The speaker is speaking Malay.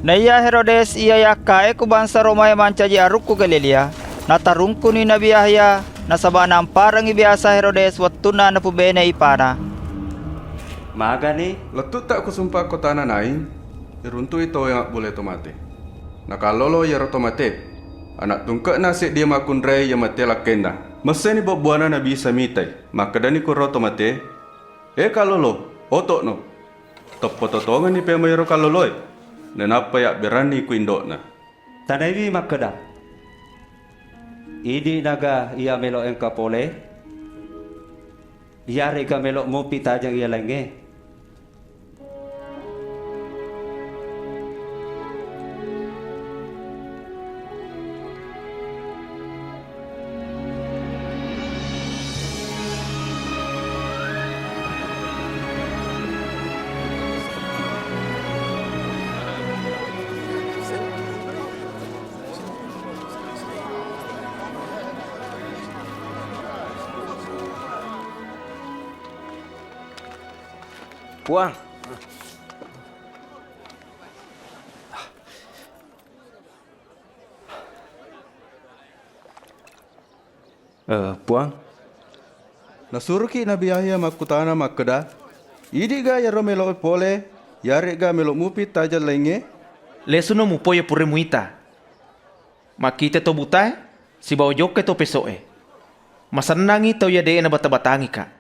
Naya Herodes iya yakae ku bangsa Roma yang mancaji aruk ku Galilea. Natarungku ni Nabi Yahya nasabana amparang ibiasa Herodes wattuna na pubene ipana. Magani, Letut tak kusumpah kota nain, iruntu itu yang boleh tomate. Nakalolo ya tomate. Anak tungkak nasi dia makun rey yang mati lakenda. Masa ni buana nabi samitai, maka dani kuro tomate. Kalolo, otok no. Topototongan ni pemayro kaloloi. Dan apa ya berani ku indok na. tanawi makada. Idi naga ia melok engka pole. Yari ka melok mupi tajang ia lenge. Puang. Puang. Nasuruh ki Nabi Yahya makutana makeda. Idi ga ya romelo pole, yare ga melo mupi tajal lenge. Lesu no mupoyo pure muita. Makite to butai, si bawa joke to pesoe. Masanangi to ya de na bata-batangi ka.